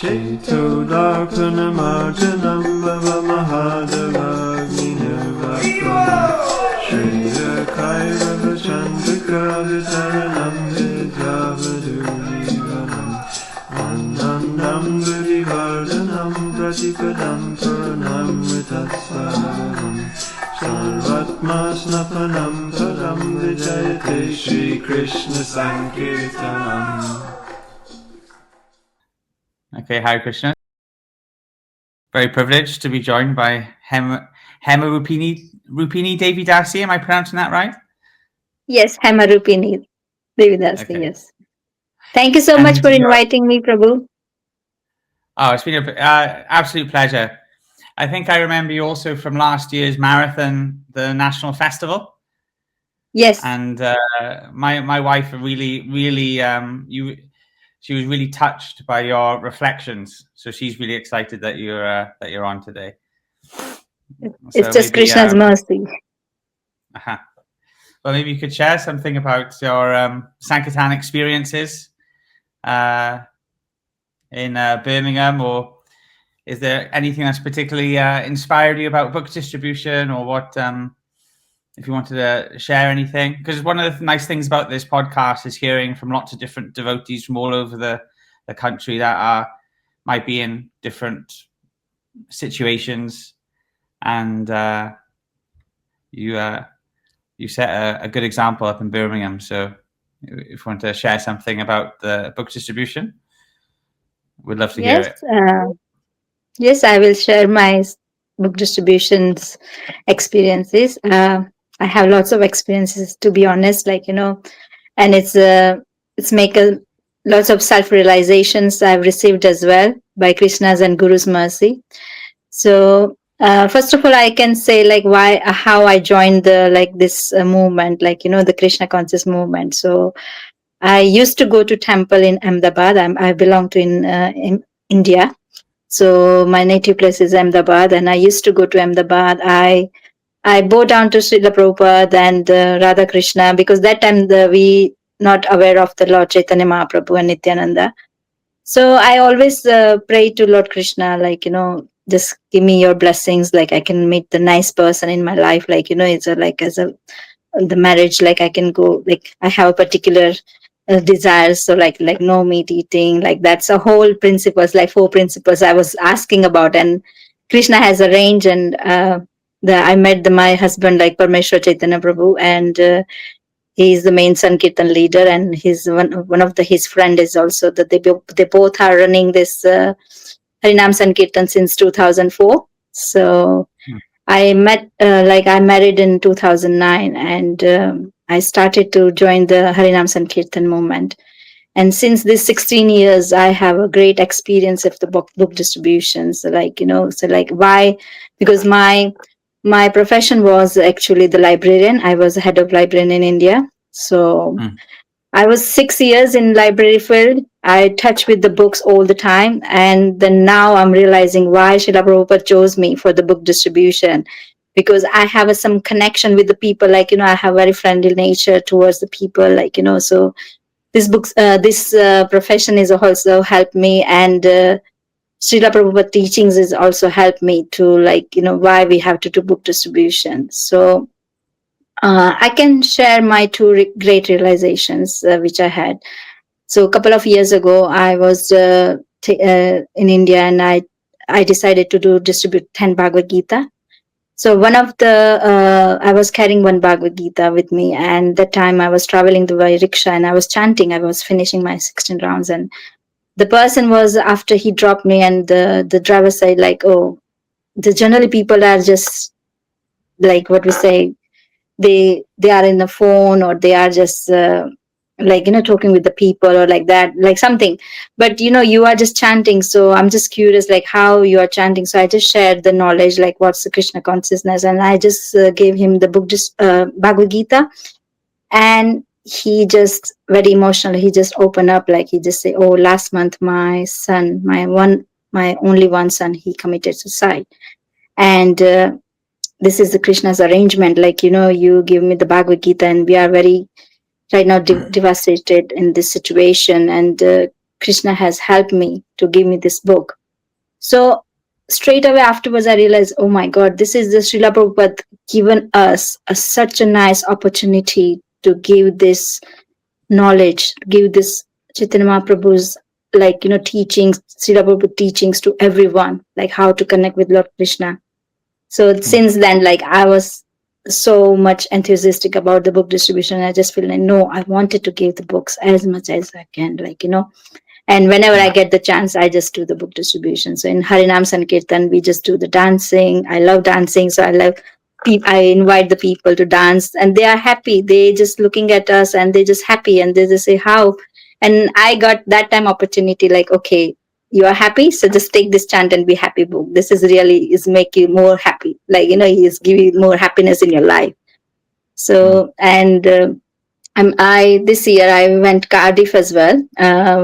Cetulakarnamarjanam Bhava Mahadavagninirvatam Shriya Kairava Chandrika Vitaranam Vidyavadurivanam Anandam Durivardhanam Pratipadam Puranam Vitasvaram Sarvatma Snapanam Padam Vijayate Shri Krishna Sankirtanam. Okay, Hare Krishna. Very privileged to be joined by Hema Rupini Devi Dasi. Am I pronouncing that right? Yes, Hema Rupini Devi Dasi, Okay. yes. Thank you so much for inviting me, Prabhu. Oh, it's been an absolute pleasure. I think I remember you also from last year's marathon, the National Festival. Yes. And my wife really she was really touched by your reflections, so she's really excited that you're on today. It's just Krishna's mercy. Well, maybe you could share something about your Sankirtan experiences in Birmingham, or is there anything that's particularly inspired you about book distribution, or what? If you wanted to share anything, because one of the nice things about this podcast is hearing from lots of different devotees from all over the country that might be in different situations, and you set a good example up in Birmingham. So if you want to share something about the book distribution, we'd love to hear it. Yes, I will share my book distributions experiences. I have lots of experiences, to be honest, and it's make lots of self-realizations I've received as well by Krishna's and Guru's mercy. So first of all, I can say how I joined this movement, the Krishna conscious movement. So I used to go to temple in Ahmedabad. I belong to in India. So my native place is Ahmedabad, and I used to go to Ahmedabad. I bow down to Srila Prabhupada and Radha Krishna, because that time we not aware of the Lord Chaitanya Mahaprabhu and Nityananda. So I always pray to Lord Krishna, just give me your blessings, I can meet the nice person in my life, it's the marriage, I can go, I have a particular desires, so no meat eating, that's a whole principles, 4 principles I was asking about, and Krishna has arranged, and I met my husband, Parmeshwar Chaitanya Prabhu, and he is the main Sankirtan leader, and he's one of his friend is also that they both are running this Harinam Sankirtan since 2004. So I met I married in 2009, and I started to join the Harinam Sankirtan movement. And since this 16 years, I have a great experience of the book distributions. Why? Because my profession was actually the librarian. I was head of librarian in India. So I was 6 years in library field. I touch with the books all the time. And then now I'm realizing why Srila Prabhupada chose me for the book distribution. Because I have some connection with the people, I have very friendly nature towards the people, so this profession is also helped me, and Srila Prabhupada teachings is also helped me to why we have to do book distribution. So I can share my 2 great realizations which I had. So a couple of years ago, I was in India, and I decided to distribute 10 Bhagavad Gita. So one of I was carrying 1 Bhagavad Gita with me, and that time I was traveling by rickshaw, and I was chanting. I was finishing my 16 rounds, and the person was, after he dropped me, and the driver said oh, the generally people are just what we say, they are in the phone, or they are just talking with the people, or that, something, but you are just chanting. So I'm just curious how you are chanting. So I just shared the knowledge, what's the Krishna consciousness, and I just gave him the book, Bhagavad Gita, and he just very emotional, he just opened up, he just say, oh, last month my son, my only one son, he committed suicide, and this is the Krishna's arrangement, you give me the Bhagavad Gita, and we are very right now devastated in this situation, and Krishna has helped me to give me this book. So straight away afterwards, I realized, oh my God, this is the Srila Prabhupada given us such a nice opportunity to give this knowledge, give this Chaitanya Mahaprabhu's teachings, Srila Prabhupada teachings to everyone, like how to connect with Lord Krishna. So since then, like I was so much enthusiastic about the book distribution. I just feel like, no, I wanted to give the books as much as I can, and whenever I get the chance, I just do the book distribution. So in Harinam Sankirtan, we just do the dancing. I love dancing. So I invite the people to dance and they are happy. They just looking at us and they just happy and they just say, how? And I got that time opportunity like, okay, you are happy. So just take this chant and be happy book. This is really is make you more happy. He is giving you more happiness in your life. So, and I this year I went Cardiff as well,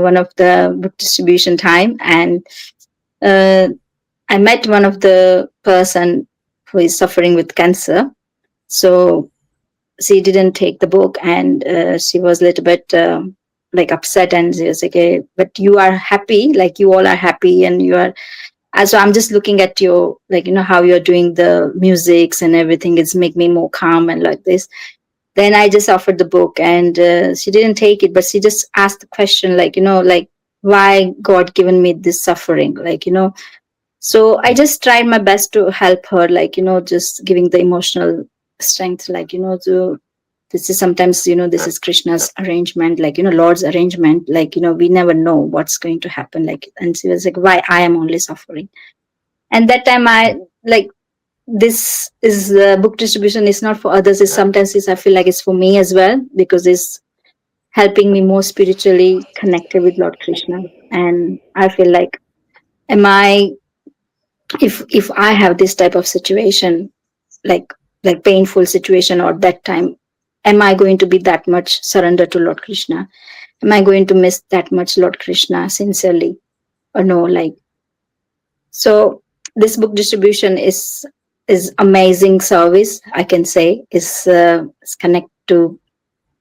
one of the book distribution time, and I met one of the person who is suffering with cancer. So she didn't take the book, and she was a little bit upset, and she was like, hey, "But you are happy, like you all are happy, and you are." So I'm just looking at your how you're doing the musics and everything. It's make me more calm and like this. Then I just offered the book and she didn't take it, but she just asked the question why God given me this suffering, so I just tried my best to help her, just giving the emotional strength, to this is sometimes, this is Krishna's arrangement, Lord's arrangement, we never know what's going to happen. And she was like, why I am only suffering. And that time I this is book distribution is not for others. It's sometimes I feel like it's for me as well, because it's helping me more spiritually connected with Lord Krishna. And I feel like, if I have this type of situation, like painful situation, or that time, am I going to be that much surrender to Lord Krishna? Am I going to miss that much Lord Krishna sincerely, or no? So this book distribution is amazing service, I can say. Is connect to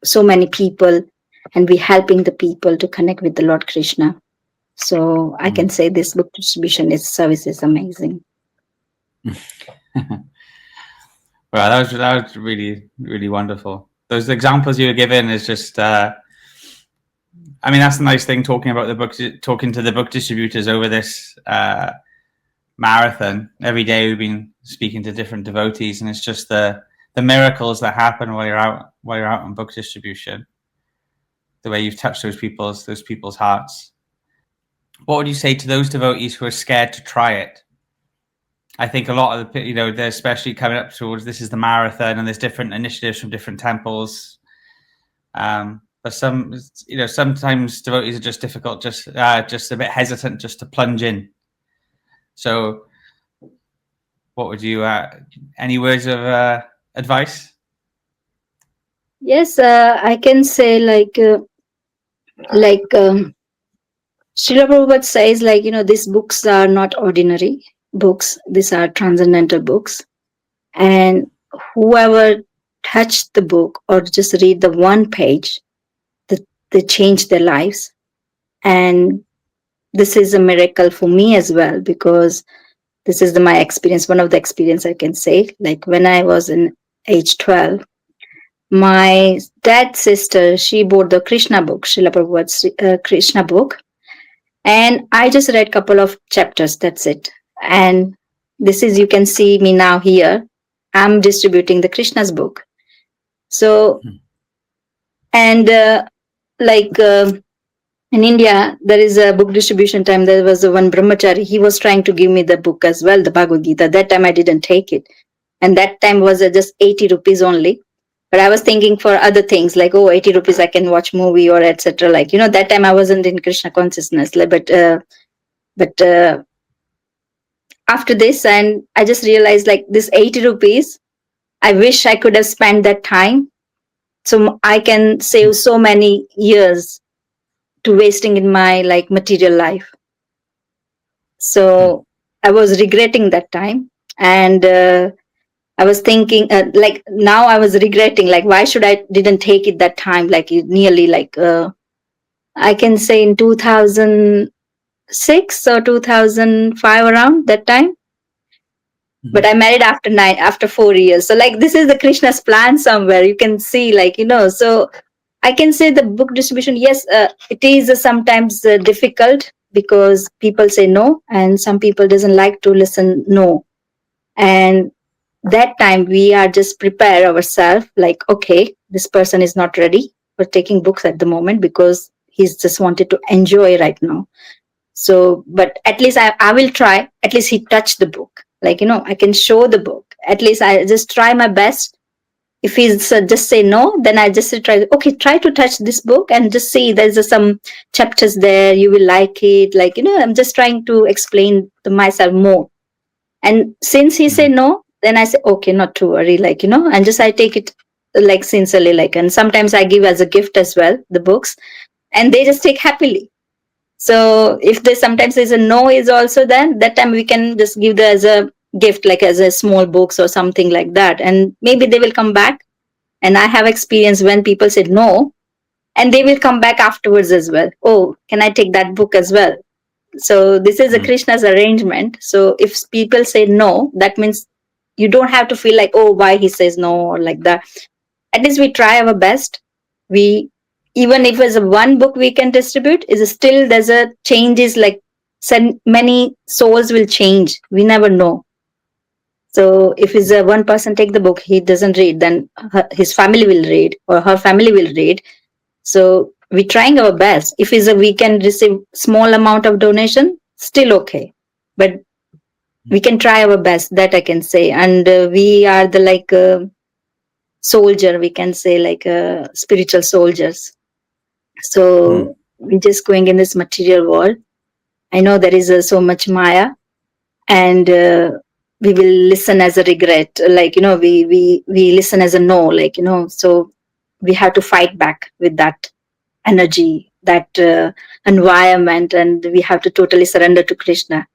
so many people, and we helping the people to connect with the Lord Krishna. So I can say this book distribution service is amazing. Well, that was really, really wonderful. Those examples you were given is just, that's the nice thing talking about the books, talking to the book distributors over this marathon. Every day we've been speaking to different devotees, and it's just the miracles that happen while you're out on book distribution. The way you've touched those people's hearts. What would you say to those devotees who are scared to try it? I think a lot of they're especially coming up towards, this is the marathon, and there's different initiatives from different temples. But sometimes devotees are just difficult, just a bit hesitant, just to plunge in. So, what would you? Any words of advice? Yes, I can say Srila Prabhupada says, these books are not ordinary books. These are transcendental books. And whoever touched the book or just read the one page, they change their lives. And this is a miracle for me as well, because this is my experience, one of the experience I can say. Like when I was in age 12, my dad's sister, she bought the Krishna book, Srila Prabhupada's Krishna book. And I just read a couple of chapters, that's it. And this is, you can see me now here. I'm distributing the Krishna's book. So, and in India, there is a book distribution time. There was one brahmachari. He was trying to give me the book as well, the Bhagavad Gita. That time I didn't take it. And that time was just 80 rupees only. But I was thinking for other things like, 80 rupees, I can watch movie or etc. That time I wasn't in Krishna consciousness. But after this, and I just realized this 80 rupees, I wish I could have spent that time. So I can save so many years to wasting in my material life. So I was regretting that time. And I was thinking, now I was regretting, why should I didn't take it that time, nearly I can say in 2006 or 2005, around that time. But I married after 4 years. So like, this is the Krishna's plan somewhere. You can see, like, so I can say the book distribution, yes, it is sometimes difficult because people say no, and some people doesn't like to listen no. And that time we are just prepare ourselves, like, okay, this person is not ready for taking books at the moment because he's just wanted to enjoy right now. So, but at least I will try. At least he touched the book. Like, I can show the book. At least I just try my best. If he's just say no, then I just try, okay, try to touch this book and just see there's some chapters there. You will like it. Like, I'm just trying to explain to myself more. And since he say no, then I say, okay, not to worry. Like, and just I take it like sincerely. Like, and sometimes I give as a gift as well, the books, and they just take happily. So if there's sometimes there's a no is also, then that time we can just give the as a gift, like as a small books or something like that. And maybe they will come back. And I have experience when people said no, and they will come back afterwards as well. Oh, can I take that book as well? So this is a Krishna's arrangement. So if people say no, that means you don't have to feel like, oh, why he says no or like that. At least we try our best. We, even if it's a one book we can distribute, is still there's a changes, like many souls will change. We never know. So if it's a one person take the book, he doesn't read, then his family will read or her family will read. So we're trying our best. If it's we can receive small amount of donation, still okay. But we can try our best, that I can say. And we are the like soldier, we can say, like spiritual soldiers. So we're just going in this material world. I know there is so much Maya, and we will listen as a regret. Like, we listen as a no, like, so we have to fight back with that energy, that environment, and we have to totally surrender to Krishna.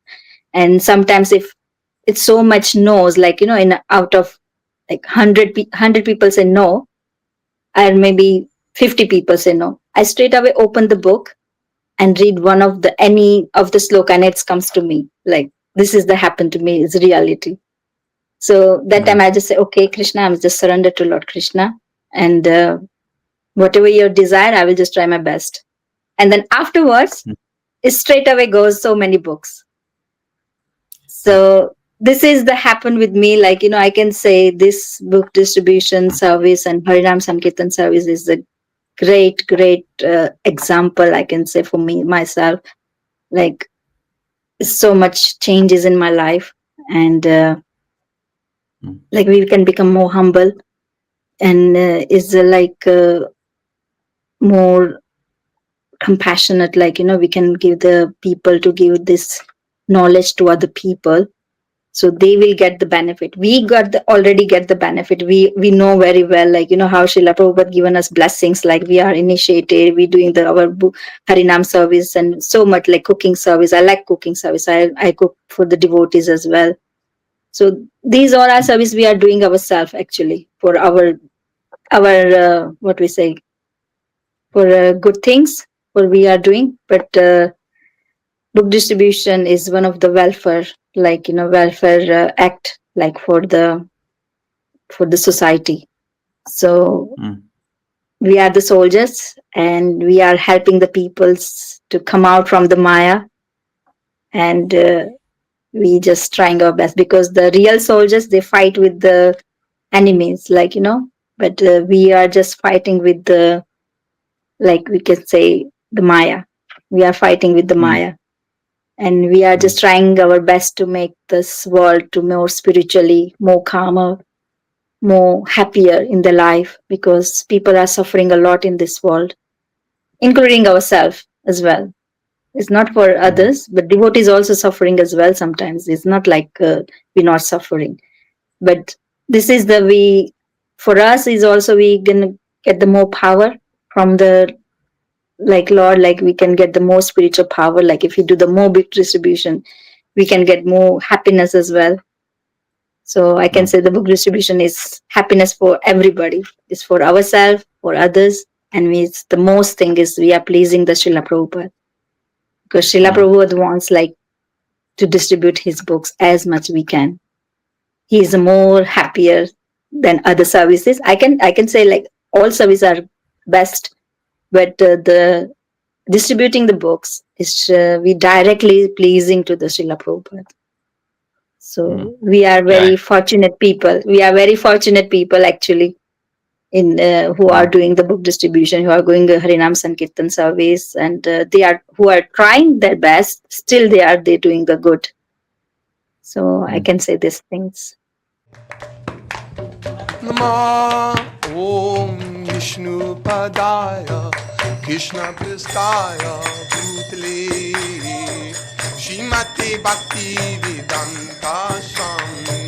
And sometimes if it's so much no's, like, in out of like 100 people say no, and maybe 50 people say no, I straight away open the book and read one of any of the sloka, and it comes to me like, this is the happened to me, is reality. So that time I just say, okay, Krishna, I'm just surrendered to Lord Krishna, and whatever your desire, I will just try my best. And then afterwards, it straight away goes so many books. So this is the happen with me. Like, I can say this book distribution service and Harinam Sankirtan service is a great example, I can say, for me, myself. Like, so much changes in my life, and like we can become more humble, and is like more compassionate. Like, we can give the people to give this knowledge to other people, so they will get the benefit. We already get the benefit. We know very well, like, how Srila Prabhupada given us blessings, like we are initiated, we doing our Harinam service, and so much like cooking service. I like cooking service. I cook for the devotees as well. So these are our service we are doing ourselves, actually, for our what we say, for good things, what we are doing. But book distribution is one of the welfare, like, welfare act, like for the society. So we are the soldiers, and we are helping the peoples to come out from the Maya, and we just trying our best, because the real soldiers, they fight with the enemies, like, but we are just fighting with the, like, we can say, the Maya. We are fighting with the Maya. And we are just trying our best to make this world to more spiritually, more calmer, more happier in their life, because people are suffering a lot in this world, including ourselves as well. It's not for others, but devotees also suffering as well sometimes. It's not like we're not suffering. But this is for us is also we can get the more power from the, like, Lord, like we can get the more spiritual power. Like if you do the more big distribution, we can get more happiness as well. So I can say the book distribution is happiness for everybody. It's for ourselves, for others, And the most thing is we are pleasing the Srila Prabhupada. Because Srila Prabhupada wants like to distribute his books as much we can. He is more happier than other services. I can say like all services are best, but the distributing the books is we directly pleasing to the Srila Prabhupada. So we are very fortunate people. We are very fortunate people actually in who are doing the book distribution, who are going the Harinam Sankirtan service, and they are who are trying their best. Still, they doing the good. So I can say these things. Nama Om Vishnu Padaya Krishna Pristaya Bhutale Shrimati Bhakti Vedanta Swami